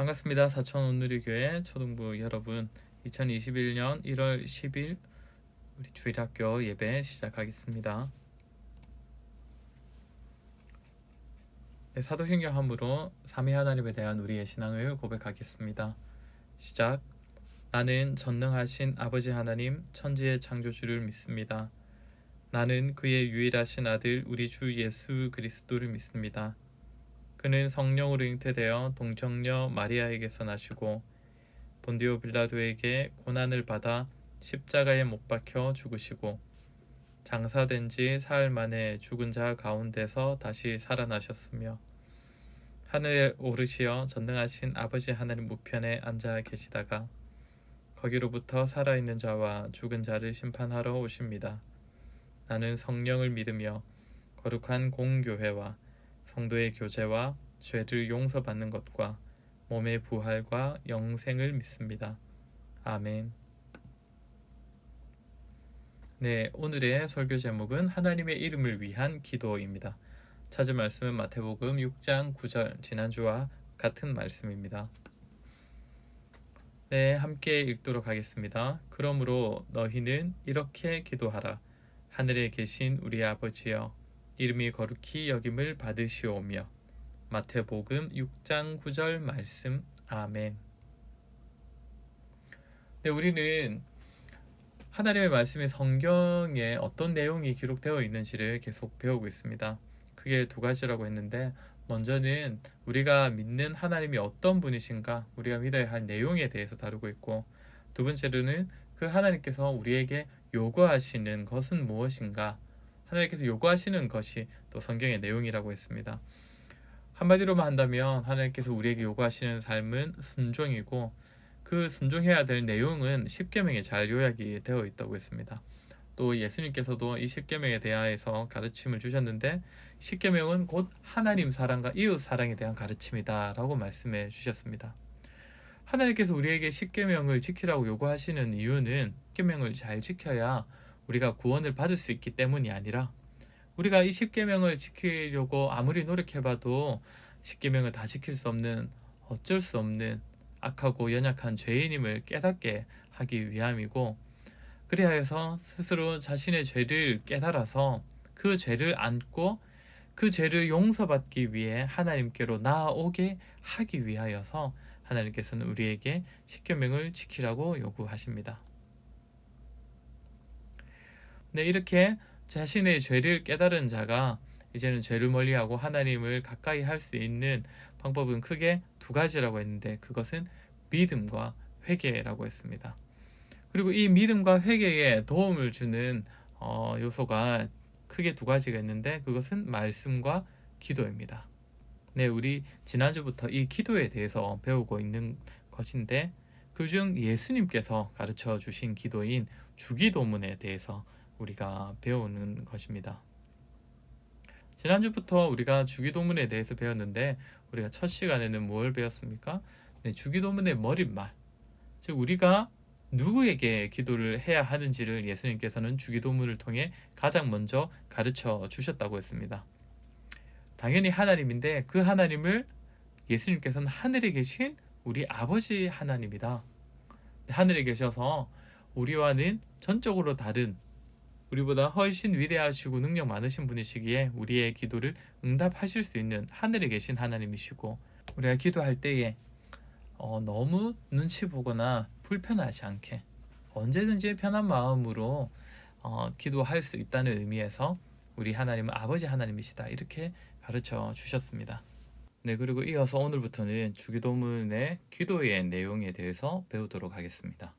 반갑습니다. 사천 온누리교회 초등부 여러분, 2021년 1월 10일 우리 주일학교 예배 시작하겠습니다. 사도신경함으로 삼위 하나님에 대한 우리의 신앙을 고백하겠습니다. 시작. 나는 전능하신 아버지 하나님 천지의 창조주를 믿습니다. 나는 그의 유일하신 아들 우리 주 예수 그리스도를 믿습니다. 그는 성령으로 잉태되어 동정녀 마리아에게서 나시고 본디오 빌라도에게 고난을 받아 십자가에 못 박혀 죽으시고 장사된 지 사흘 만에 죽은 자 가운데서 다시 살아나셨으며 하늘에 오르시어 전능하신 아버지 하나님 우편에 앉아 계시다가 거기로부터 살아있는 자와 죽은 자를 심판하러 오십니다. 나는 성령을 믿으며 거룩한 공교회와 성도의 교제와 죄를 용서받는 것과 몸의 부활과 영생을 믿습니다. 아멘. 네, 오늘의 설교 제목은 하나님의 이름을 위한 기도입니다. 찾은 말씀은 마태복음 6장 9절, 지난주와 같은 말씀입니다. 네, 함께 읽도록 하겠습니다. 그러므로 너희는 이렇게 기도하라. 하늘에 계신 우리 아버지여, 이름이 거룩히 여김을 받으시오며. 마태복음 6장 9절 말씀. 아멘. 네, 우리는 하나님의 말씀이 성경에 어떤 내용이 기록되어 있는지를 계속 배우고 있습니다. 그게 두 가지라고 했는데, 먼저는 우리가 믿는 하나님이 어떤 분이신가, 우리가 믿어야 할 내용에 대해서 다루고 있고, 두 번째로는 그 하나님께서 우리에게 요구하시는 것은 무엇인가, 하나님께서 요구하시는 것이 또 성경의 내용이라고 했습니다. 한마디로만 한다면 하나님께서 우리에게 요구하시는 삶은 순종이고, 그 순종해야 될 내용은 십계명에 잘 요약이 되어 있다고 했습니다. 또 예수님께서도 이 십계명에 대하여서 가르침을 주셨는데, 십계명은 곧 하나님 사랑과 이웃 사랑에 대한 가르침이다 라고 말씀해 주셨습니다. 하나님께서 우리에게 십계명을 지키라고 요구하시는 이유는 십계명을 잘 지켜야 우리가 구원을 받을 수 있기 때문이 아니라, 우리가 이 십계명을 지키려고 아무리 노력해봐도 십계명을 다 지킬 수 없는, 어쩔 수 없는 악하고 연약한 죄인임을 깨닫게 하기 위함이고, 그리하여서 스스로 자신의 죄를 깨달아서 그 죄를 안고 그 죄를 용서받기 위해 하나님께로 나아오게 하기 위하여서 하나님께서는 우리에게 십계명을 지키라고 요구하십니다. 네, 이렇게 자신의 죄를 깨달은 자가 이제는 죄를 멀리하고 하나님을 가까이 할 수 있는 방법은 크게 두 가지라고 했는데, 그것은 믿음과 회개라고 했습니다. 그리고 이 믿음과 회개에 도움을 주는 요소가 크게 두 가지가 있는데, 그것은 말씀과 기도입니다. 네, 우리 지난주부터 이 기도에 대해서 배우고 있는 것인데, 그중 예수님께서 가르쳐 주신 기도인 주기도문에 대해서 우리가 배우는 것입니다. 지난주부터 우리가 주기도문에 대해서 배웠는데, 우리가 첫 시간에는 뭘 배웠습니까? 네, 주기도문의 머릿말, 즉 우리가 누구에게 기도를 해야 하는지를 예수님께서는 주기도문을 통해 가장 먼저 가르쳐 주셨다고 했습니다. 당연히 하나님인데, 그 하나님을 예수님께서는 하늘에 계신 우리 아버지 하나님이다. 하늘에 계셔서 우리와는 전적으로 다른, 우리보다 훨씬 위대하시고 능력 많으신 분이시기에 우리의 기도를 응답하실 수 있는 하늘에 계신 하나님이시고, 우리가 기도할 때에 너무 눈치 보거나 불편하지 않게 언제든지 편한 마음으로 기도할 수 있다는 의미에서 우리 하나님은 아버지 하나님이시다, 이렇게 가르쳐 주셨습니다. 네, 그리고 이어서 오늘부터는 주기도문의 기도의 내용에 대해서 배우도록 하겠습니다.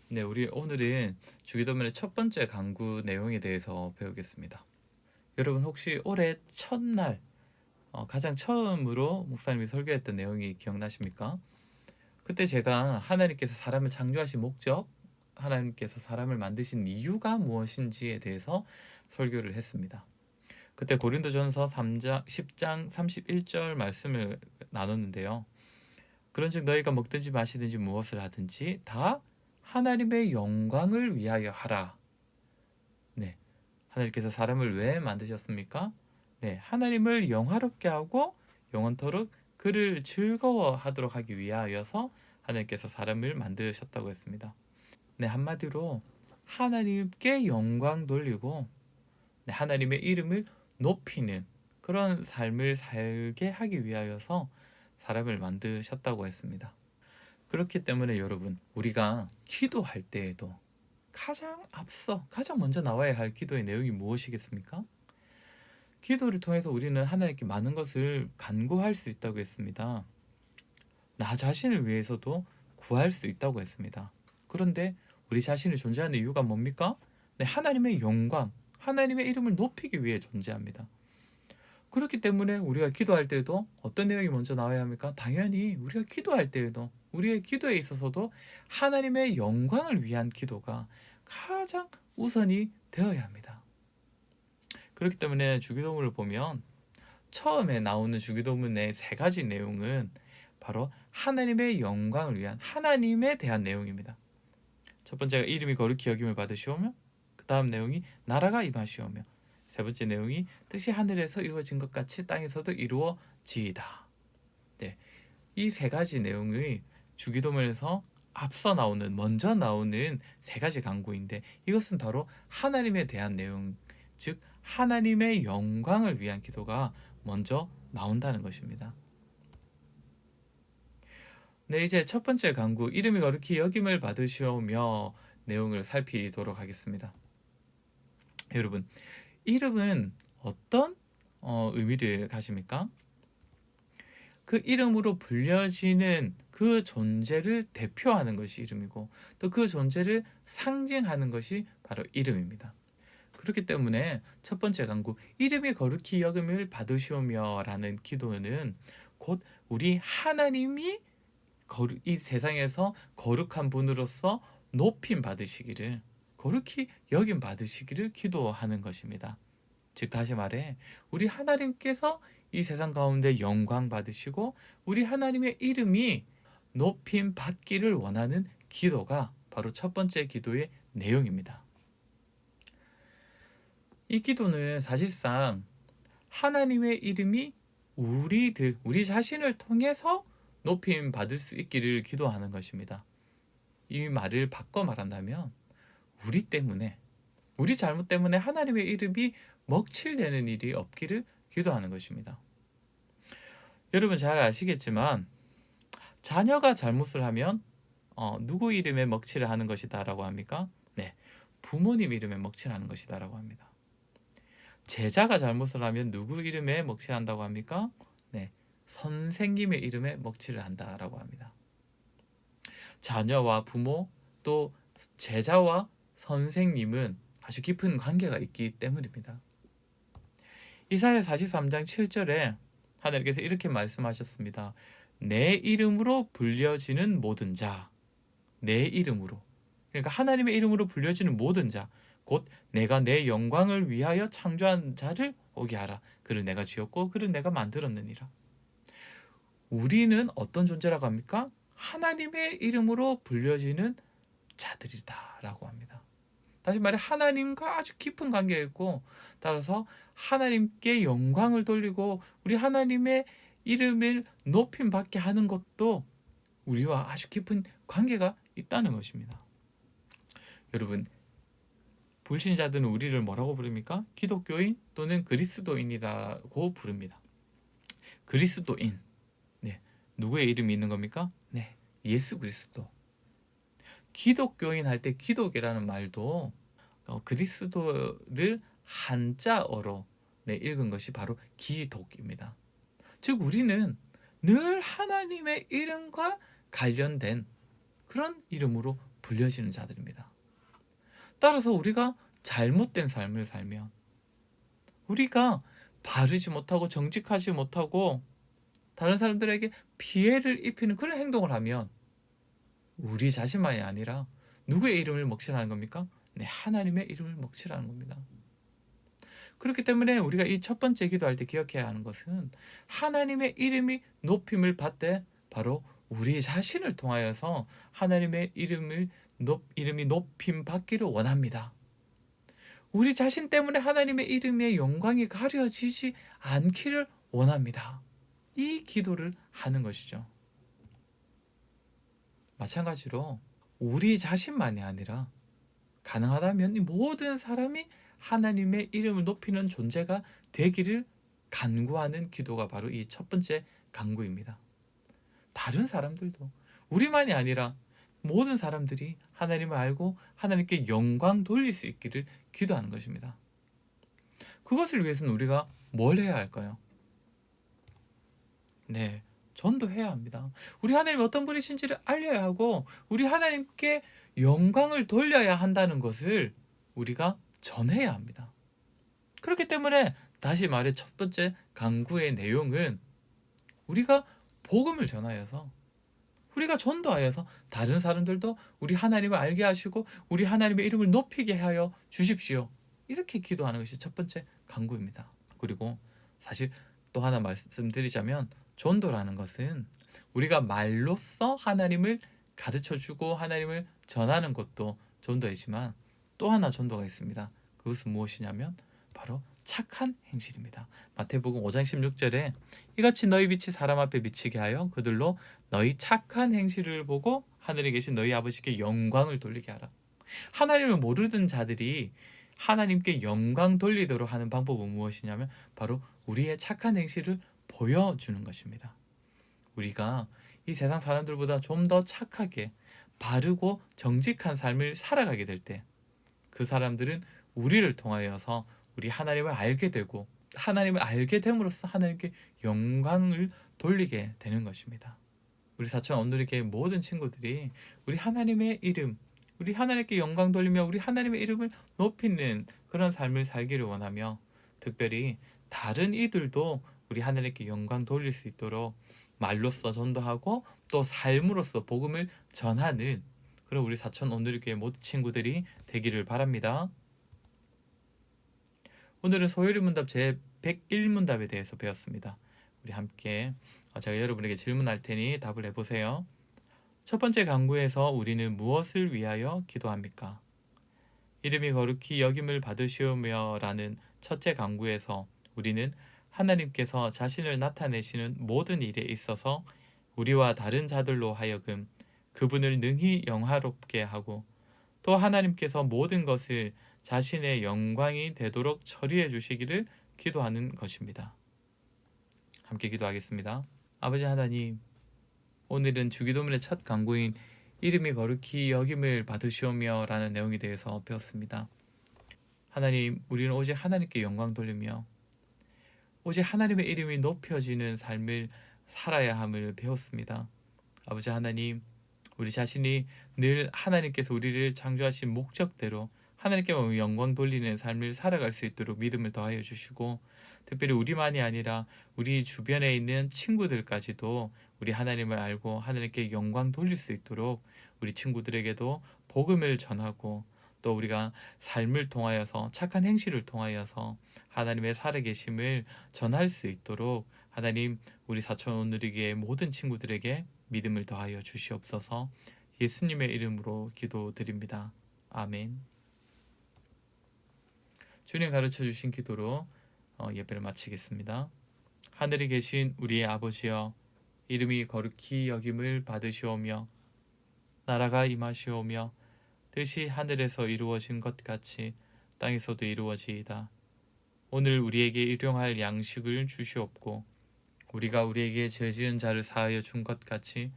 네, 우리 오늘은 주기도문의 첫 번째 강구 내용에 대해서 배우겠습니다. 여러분, 혹시 올해 첫날 가장 처음으로 목사님이 설교했던 내용이 기억나십니까? 그때 제가 하나님께서 사람을 창조하신 목적, 하나님께서 사람을 만드신 이유가 무엇인지에 대해서 설교를 했습니다. 그때 고린도전서 10장 31절 말씀을 나눴는데요. 그런즉 너희가 먹든지 마시든지 무엇을 하든지 다 하나님의 영광을 위하여 하라. 네, 하나님께서 사람을 왜 만드셨습니까? 네, 하나님을 영화롭게 하고 영원토록 그를 즐거워하도록 하기 위하여서 하나님께서 사람을 만드셨다고 했습니다. 네, 한마디로 하나님께 영광 돌리고 네, 하나님의 이름을 높이는 그런 삶을 살게 하기 위하여서 사람을 만드셨다고 했습니다. 그렇기 때문에 여러분, 우리가 기도할 때에도 가장 먼저 나와야 할 기도의 내용이 무엇이겠습니까? 기도를 통해서 우리는 하나님께 많은 것을 간구할 수 있다고 했습니다. 나 자신을 위해서도 구할 수 있다고 했습니다. 그런데 우리 자신이 존재하는 이유가 뭡니까? 네, 하나님의 영광, 하나님의 이름을 높이기 위해 존재합니다. 그렇기 때문에 우리가 기도할 때에도 어떤 내용이 먼저 나와야 합니까? 당연히 우리가 기도할 때에도 우리의 기도에 있어서도 하나님의 영광을 위한 기도가 가장 우선이 되어야 합니다. 그렇기 때문에 주기도문을 보면 처음에 나오는 주기도문의 세 가지 내용은 바로 하나님의 영광을 위한 하나님에 대한 내용입니다. 첫 번째가 이름이 거룩히 여김을 받으시오며, 그 다음 내용이 나라가 임하시오며, 세 번째 내용이 뜻이 하늘에서 이루어진 것 같이 땅에서도 이루어지이다. 네, 이 세 가지 내용의 주기도문에서 먼저 나오는 세 가지 간구인데, 이것은 바로 하나님에 대한 내용, 즉 하나님의 영광을 위한 기도가 먼저 나온다는 것입니다. 네, 이제 첫 번째 간구, 이름이 거룩히 여김을 받으시오며 내용을 살피도록 하겠습니다. 여러분, 이름은 어떤 의미를 가집니까? 그 이름으로 불려지는 그 존재를 대표하는 것이 이름이고, 또 그 존재를 상징하는 것이 바로 이름입니다. 그렇기 때문에 첫 번째 간구, 이름이 거룩히 여김을 받으시오며 라는 기도는 곧 우리 하나님이 이 세상에서 거룩한 분으로서 높임 받으시기를, 거룩히 여김 받으시기를 기도하는 것입니다. 즉 다시 말해 우리 하나님께서 이 세상 가운데 영광 받으시고 우리 하나님의 이름이 높임 받기를 원하는 기도가 바로 첫 번째 기도의 내용입니다. 이 기도는 사실상 하나님의 이름이 우리 자신을 통해서 높임 받을 수 있기를 기도하는 것입니다. 이 말을 바꿔 말한다면 우리 잘못 때문에 하나님의 이름이 먹칠되는 일이 없기를 기도하는 것입니다. 여러분 잘 아시겠지만 자녀가 잘못을 하면 누구 이름에 먹칠을 하는 것이다 라고 합니까? 네, 부모님 이름에 먹칠하는 것이다 라고 합니다. 제자가 잘못을 하면 누구 이름에 먹칠한다고 합니까? 네, 선생님의 이름에 먹칠을 한다라고 합니다. 자녀와 부모 또 제자와 선생님은 아주 깊은 관계가 있기 때문입니다. 이사야 43장 7절에 하나님께서 이렇게 말씀하셨습니다. 내 이름으로 불려지는 모든 자, 내 이름으로, 그러니까 하나님의 이름으로 불려지는 모든 자, 곧 내가 내 영광을 위하여 창조한 자를 오게 하라. 그를 내가 지었고 그를 내가 만들었느니라. 우리는 어떤 존재라고 합니까? 하나님의 이름으로 불려지는 자들이다 라고 합니다. 다시 말해 하나님과 아주 깊은 관계가 있고, 따라서 하나님께 영광을 돌리고 우리 하나님의 이름을 높임 받게 하는 것도 우리와 아주 깊은 관계가 있다는 것입니다. 여러분, 불신자들은 우리를 뭐라고 부릅니까? 기독교인 또는 그리스도인이라고 부릅니다. 그리스도인, 네, 누구의 이름이 있는 겁니까? 네, 예수 그리스도. 기독교인 할 때 기독이라는 말도 그리스도를 한자어로 읽은 것이 바로 기독입니다. 즉 우리는 늘 하나님의 이름과 관련된 그런 이름으로 불려지는 자들입니다. 따라서 우리가 잘못된 삶을 살면, 우리가 바르지 못하고 정직하지 못하고 다른 사람들에게 피해를 입히는 그런 행동을 하면 우리 자신만이 아니라 누구의 이름을 먹칠하는 겁니까? 네, 하나님의 이름을 먹칠하는 겁니다. 그렇기 때문에 우리가 이 첫 번째 기도할 때 기억해야 하는 것은 하나님의 이름이 높임을 받되 바로 우리 자신을 통하여서 하나님의 이름이 높임 받기를 원합니다. 우리 자신 때문에 하나님의 이름의 영광이 가려지지 않기를 원합니다. 이 기도를 하는 것이죠. 마찬가지로 우리 자신만이 아니라 가능하다면 이 모든 사람이 하나님의 이름을 높이는 존재가 되기를 간구하는 기도가 바로 이 첫 번째 간구입니다. 다른 사람들도 우리만이 아니라 모든 사람들이 하나님을 알고 하나님께 영광 돌릴 수 있기를 기도하는 것입니다. 그것을 위해서는 우리가 뭘 해야 할까요? 네, 전도해야 합니다. 우리 하나님이 어떤 분이신지를 알려야 하고 우리 하나님께 영광을 돌려야 한다는 것을 우리가 전해야 합니다. 그렇기 때문에 다시 말해 첫 번째 간구의 내용은 우리가 복음을 전하여서 우리가 전도하여서 다른 사람들도 우리 하나님을 알게 하시고 우리 하나님의 이름을 높이게 하여 주십시오. 이렇게 기도하는 것이 첫 번째 간구입니다. 그리고 사실 또 하나 말씀드리자면 전도라는 것은 우리가 말로써 하나님을 가르쳐주고 하나님을 전하는 것도 전도이지만 또 하나 전도가 있습니다. 그것은 무엇이냐면 바로 착한 행실입니다. 마태복음 5장 16절에 이같이 너희 빛이 사람 앞에 비치게 하여 그들로 너희 착한 행실을 보고 하늘에 계신 너희 아버지께 영광을 돌리게 하라. 하나님을 모르는 자들이 하나님께 영광 돌리도록 하는 방법은 무엇이냐면 바로 우리의 착한 행실을 보여주는 것입니다. 우리가 이 세상 사람들보다 좀 더 착하게 바르고 정직한 삶을 살아가게 될 때 그 사람들은 우리를 통하여서 우리 하나님을 알게 되고 하나님을 알게 됨으로써 하나님께 영광을 돌리게 되는 것입니다. 우리 사천 온누리교회 모든 친구들이 우리 하나님의 이름, 우리 하나님께 영광 돌리며 우리 하나님의 이름을 높이는 그런 삶을 살기를 원하며 특별히 다른 이들도 우리 하나님께 영광 돌릴 수 있도록 말로써 전도하고 또 삶으로써 복음을 전하는 그런 우리 사천 온누리교회 모든 친구들이 되기를 바랍니다. 오늘은 소요리 문답 제 101문답에 대해서 배웠습니다. 우리 함께 제가 여러분에게 질문할 테니 답을 해보세요. 첫 번째 간구에서 우리는 무엇을 위하여 기도합니까? 이름이 거룩히 여김을 받으시오며 라는 첫째 간구에서 우리는 하나님께서 자신을 나타내시는 모든 일에 있어서 우리와 다른 자들로 하여금 그분을 능히 영화롭게 하고 또 하나님께서 모든 것을 자신의 영광이 되도록 처리해 주시기를 기도하는 것입니다. 함께 기도하겠습니다. 아버지 하나님, 오늘은 주기도문의 첫 간구인 이름이 거룩히 여김을 받으시오며 라는 내용에 대해서 배웠습니다. 하나님, 우리는 오직 하나님께 영광 돌리며 오직 하나님의 이름이 높여지는 삶을 살아야 함을 배웠습니다. 아버지 하나님, 우리 자신이 늘 하나님께서 우리를 창조하신 목적대로 하나님께 영광 돌리는 삶을 살아갈 수 있도록 믿음을 더하여 주시고 특별히 우리만이 아니라 우리 주변에 있는 친구들까지도 우리 하나님을 알고 하나님께 영광 돌릴 수 있도록 우리 친구들에게도 복음을 전하고 또 우리가 삶을 통하여서 착한 행실을 통하여서 하나님의 살아계심을 전할 수 있도록 하나님 우리 사천 온누리교회 모든 친구들에게 믿음을 더하여 주시옵소서. 예수님의 이름으로 기도드립니다. 아멘. 주님 가르쳐 주신 기도로 예배를 마치겠습니다. 하늘에 계신 우리의 아버지여, 이름이 거룩히 여김을 받으시오며 나라가 임하시오며 뜻이 하늘에서 이루어진 것 같이 땅에서도 이루어지이다. 오늘 우리에게 일용할 양식을 주시옵고 우리가 우리에게 죄 지은 자를 사하여 준 것 같이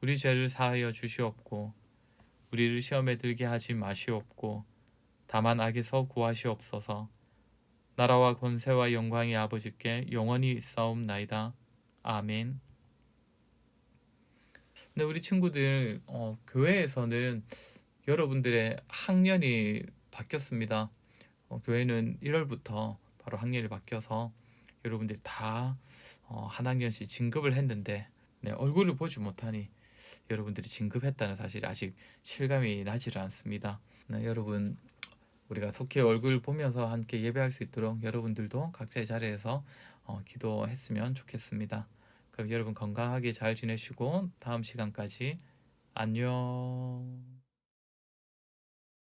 우리 죄를 사하여 주시옵고 우리를 시험에 들게 하지 마시옵고 다만 악에서 구하시옵소서. 나라와 권세와 영광이 아버지께 영원히 있사옵나이다. 아멘. 네, 우리 친구들 교회에서는 여러분들의 학년이 바뀌었습니다. 교회는 1월부터 바로 학년이 바뀌어서 여러분들이 다 한 학년씩 진급을 했는데 네, 얼굴을 보지 못하니 여러분들이 진급했다는 사실이 아직 실감이 나지를 않습니다. 네, 여러분 우리가 속히 얼굴 보면서 함께 예배할 수 있도록 여러분들도 각자의 자리에서 기도했으면 좋겠습니다. 그럼 여러분 건강하게 잘 지내시고 다음 시간까지 안녕.